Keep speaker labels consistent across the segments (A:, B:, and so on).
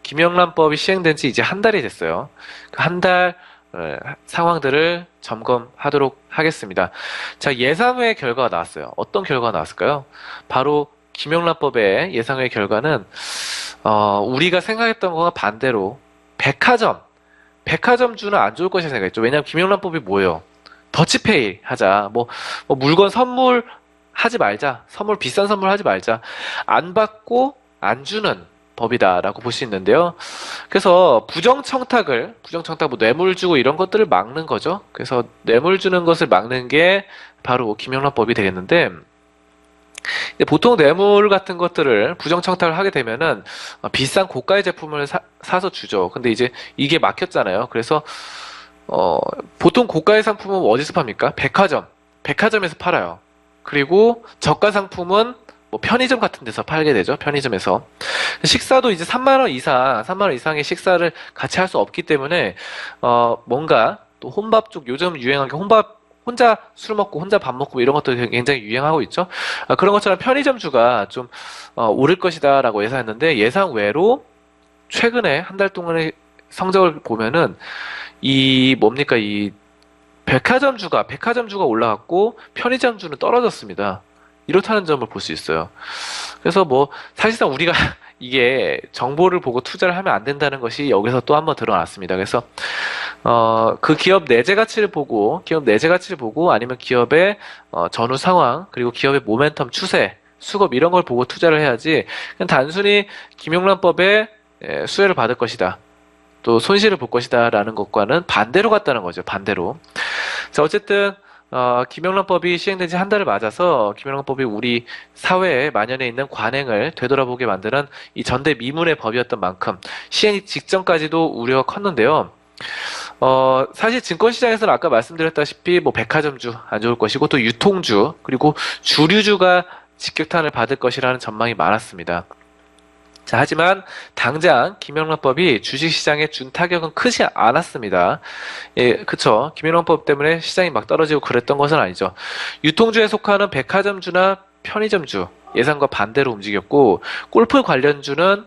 A: 김영란법이 시행된 지 이제 한 달이 됐어요. 그 한 달 상황들을 점검하도록 하겠습니다. 자, 예상외의 결과가 나왔어요. 어떤 결과가 나왔을까요? 바로 김영란법의 예상외의 결과는 우리가 생각했던 거와 반대로 백화점주는 안 좋을 것이라 생각했죠. 왜냐하면 김영란법이 뭐예요? 더치페이 하자. 뭐 물건 선물 하지 말자. 비싼 선물 하지 말자. 안 받고 안 주는 법이다라고 볼 수 있는데요. 그래서 부정청탁, 뭐 뇌물 주고 이런 것들을 막는 거죠. 그래서 뇌물 주는 것을 막는 게 바로 김영란법이 되겠는데, 보통 뇌물 같은 것들을 부정청탁을 하게 되면은 비싼 고가의 제품을 사서 주죠. 근데 이제 이게 막혔잖아요. 그래서 보통 고가의 상품은 어디서 팝니까? 백화점에서 팔아요. 그리고 저가 상품은 뭐 편의점 같은 데서 팔게 되죠. 편의점에서. 식사도 이제 3만 원 이상의 식사를 같이 할 수 없기 때문에 뭔가 또 혼밥 쪽 요즘 유행하는 게 혼자 술 먹고 혼자 밥 먹고 이런 것도 굉장히 유행하고 있죠. 그런 것처럼 편의점주가 좀 오를 것이다라고 예상했는데 예상 외로 최근에 한 달 동안의 성적을 보면은 이 백화점주가 올라갔고 편의점주는 떨어졌습니다. 이렇다는 점을 볼 수 있어요. 그래서 뭐 사실상 우리가 이게 정보를 보고 투자를 하면 안 된다는 것이 여기서 또 한번 드러났습니다. 그래서 그 기업 내재 가치를 보고 아니면 기업의 전후 상황 그리고 기업의 모멘텀 추세 수급 이런 걸 보고 투자를 해야지 그냥 단순히 김용란법에 수혜를 받을 것이다. 또 손실을 볼 것이다 라는 것과는 반대로 갔다는 거죠. 반대로. 자, 어쨌든 김영란법이 시행된 지 한 달을 맞아서 김영란법이 우리 사회에 만연해 있는 관행을 되돌아보게 만드는 이 전대미문의 법이었던 만큼 시행 직전까지도 우려가 컸는데요. 사실 증권시장에서는 아까 말씀드렸다시피 뭐 백화점주 안 좋을 것이고 또 유통주 그리고 주류주가 직격탄을 받을 것이라는 전망이 많았습니다. 자, 하지만 당장 김영란법이 주식시장에 준 타격은 크지 않았습니다. 예, 그쵸. 김영란법 때문에 시장이 막 떨어지고 그랬던 것은 아니죠. 유통주에 속하는 백화점주나 편의점주 예상과 반대로 움직였고 골프 관련주는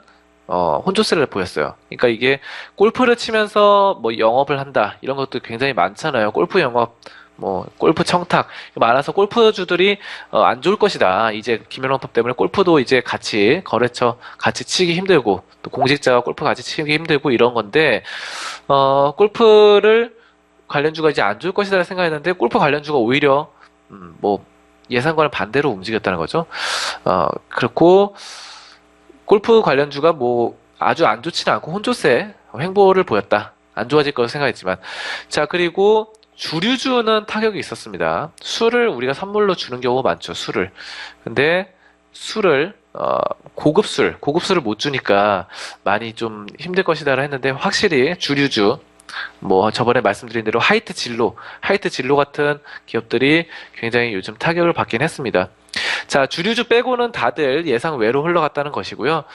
A: 혼조세를 보였어요. 그러니까 이게 골프를 치면서 뭐 영업을 한다 이런 것도 굉장히 많잖아요. 골프 영업 뭐 골프 청탁 많아서 골프주들이 안 좋을 것이다. 이제 김연원법 때문에 골프도 이제 같이 거래처 같이 치기 힘들고 또 공직자가 골프 같이 치기 힘들고 이런 건데 골프를 관련주가 이제 안 좋을 것이다 생각했는데 골프 관련주가 오히려 뭐 예상과는 반대로 움직였다는 거죠. 그렇고 골프 관련주가 뭐 아주 안 좋지는 않고 혼조세 횡보를 보였다. 안 좋아질 거라 생각했지만 자 그리고 주류주는 타격이 있었습니다. 술을 우리가 선물로 주는 경우가 많죠. 술을. 근데 술을 고급술을 못 주니까 많이 좀 힘들 것이다 했는데 확실히 주류주 뭐 저번에 말씀드린 대로 하이트 진로 같은 기업들이 굉장히 요즘 타격을 받긴 했습니다. 자, 주류주 빼고는 다들 예상 외로 흘러갔다는 것이고요.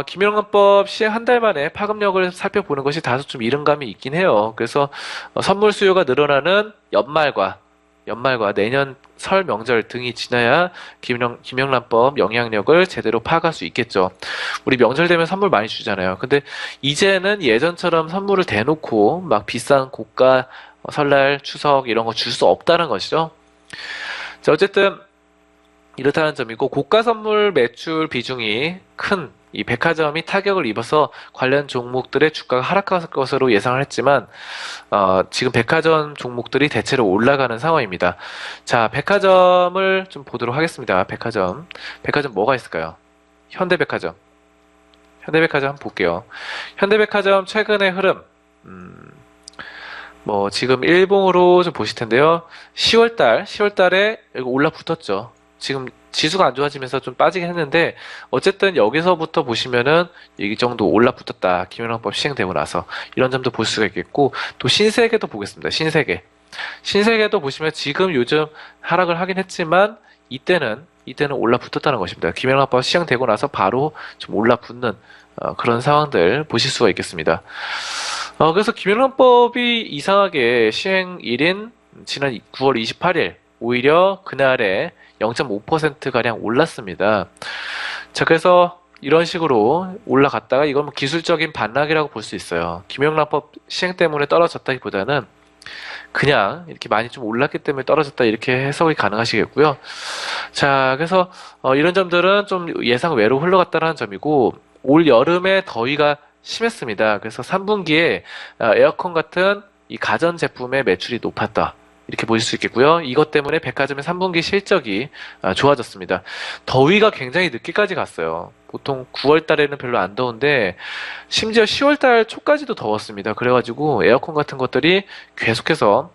A: 김영란법 시행 한 달 만에 파급력을 살펴보는 것이 다소 좀 이른감이 있긴 해요. 그래서 선물 수요가 늘어나는 연말과 내년 설 명절 등이 지나야 김영란법 영향력을 제대로 파악할 수 있겠죠. 우리 명절 되면 선물 많이 주잖아요. 근데 이제는 예전처럼 선물을 대놓고 막 비싼 고가 설날, 추석 이런 거 줄 수 없다는 것이죠. 자, 어쨌든 이렇다는 점이고 고가 선물 매출 비중이 큰 이 백화점이 타격을 입어서 관련 종목들의 주가가 하락할 것으로 예상을 했지만 지금 백화점 종목들이 대체로 올라가는 상황입니다. 자, 백화점을 좀 보도록 하겠습니다. 백화점 뭐가 있을까요? 현대백화점 한번 볼게요. 현대백화점 최근의 흐름 뭐 지금 일봉으로 좀 보실 텐데요. 10월달에 이거 올라붙었죠. 지금 지수가 안 좋아지면서 좀 빠지긴 했는데 어쨌든 여기서부터 보시면은 이 정도 올라붙었다. 김연왕법 시행되고 나서 이런 점도 볼 수가 있겠고 또 신세계도 보겠습니다. 신세계도 보시면 지금 요즘 하락을 하긴 했지만 이때는 올라붙었다는 것입니다. 김연왕법 시행되고 나서 바로 좀 올라붙는 그런 상황들 보실 수가 있겠습니다. 그래서 김연왕법이 이상하게 시행일인 지난 9월 28일 오히려 그날에 0.5%가량 올랐습니다. 자, 그래서 이런 식으로 올라갔다가 이건 뭐 기술적인 반락이라고 볼 수 있어요. 김영란법 시행 때문에 떨어졌다기보다는 그냥 이렇게 많이 좀 올랐기 때문에 떨어졌다 이렇게 해석이 가능하시겠고요. 자, 그래서 이런 점들은 좀 예상 외로 흘러갔다는 점이고 올 여름에 더위가 심했습니다. 그래서 3분기에 에어컨 같은 이 가전 제품의 매출이 높았다. 이렇게 보실 수 있겠고요. 이것 때문에 백화점의 3분기 실적이 좋아졌습니다. 더위가 굉장히 늦게까지 갔어요. 보통 9월 달에는 별로 안 더운데 심지어 10월 달 초까지도 더웠습니다. 그래가지고 에어컨 같은 것들이 계속해서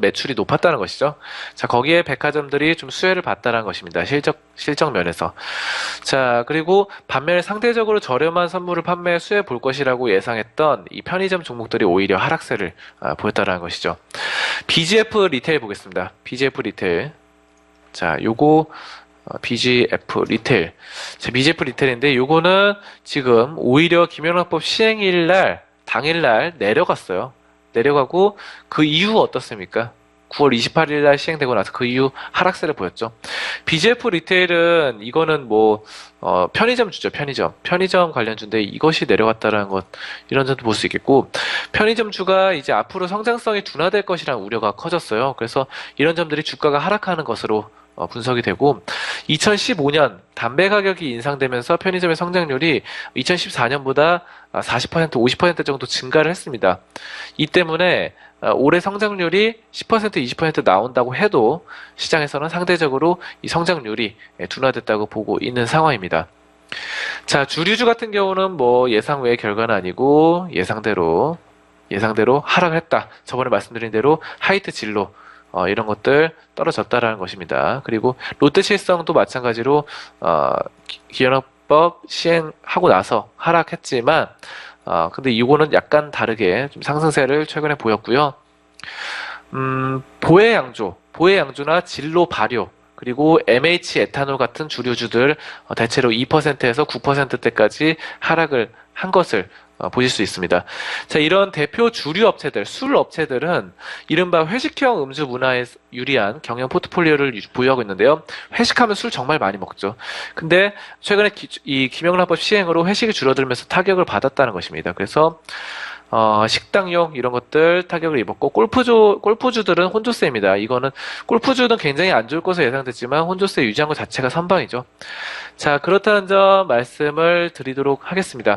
A: 매출이 높았다는 것이죠. 자, 거기에 백화점들이 좀 수혜를 봤다는 것입니다. 실적 면에서. 자, 그리고 반면에 상대적으로 저렴한 선물을 판매해 수혜 볼 것이라고 예상했던 이 편의점 종목들이 오히려 하락세를 보였다는 것이죠. BGF 리테일 보겠습니다. BGF 리테일. 자, 요거 BGF 리테일. 자, BGF 리테일인데 요거는 지금 오히려 김영란법 시행일 날 당일날 내려갔어요. 내려가고 그 이후 어떻습니까? 9월 28일 날 시행되고 나서 그 이후 하락세를 보였죠. BGF 리테일은 이거는 뭐 편의점 주죠. 편의점 관련주인데 이것이 내려갔다라는 것 이런 점도 볼 수 있겠고 편의점주가 이제 앞으로 성장성이 둔화될 것이라는 우려가 커졌어요. 그래서 이런 점들이 주가가 하락하는 것으로 분석이 되고 2015년 담배 가격이 인상되면서 편의점의 성장률이 2014년보다 40%, 50% 정도 증가를 했습니다. 이 때문에 올해 성장률이 10%, 20% 나온다고 해도 시장에서는 상대적으로 이 성장률이 둔화됐다고 보고 있는 상황입니다. 자, 주류주 같은 경우는 뭐 예상 외의 결과는 아니고 예상대로 하락을 했다. 저번에 말씀드린 대로 하이트 진로 이런 것들 떨어졌다라는 것입니다. 그리고 롯데실성도 마찬가지로 기현업법 시행하고 나서 하락했지만 근데 이거는 약간 다르게 좀 상승세를 최근에 보였고요. 보혜양조나 진로 발효 그리고 MH 에탄올 같은 주류주들 대체로 2%에서 9%대까지 하락을 한 것을 보실 수 있습니다. 자, 이런 대표 주류 업체들, 술 업체들은 이른바 회식형 음주 문화에 유리한 경영 포트폴리오를 보유하고 있는데요. 회식하면 술 정말 많이 먹죠. 근데 최근에 이 김영란법 시행으로 회식이 줄어들면서 타격을 받았다는 것입니다. 그래서 식당용 이런 것들 타격을 입었고 골프주들은 혼조세입니다. 이거는 골프주는 굉장히 안 좋을 것으로 예상됐지만 혼조세 유지한 것 자체가 선방이죠. 자, 그렇다는 점 말씀을 드리도록 하겠습니다.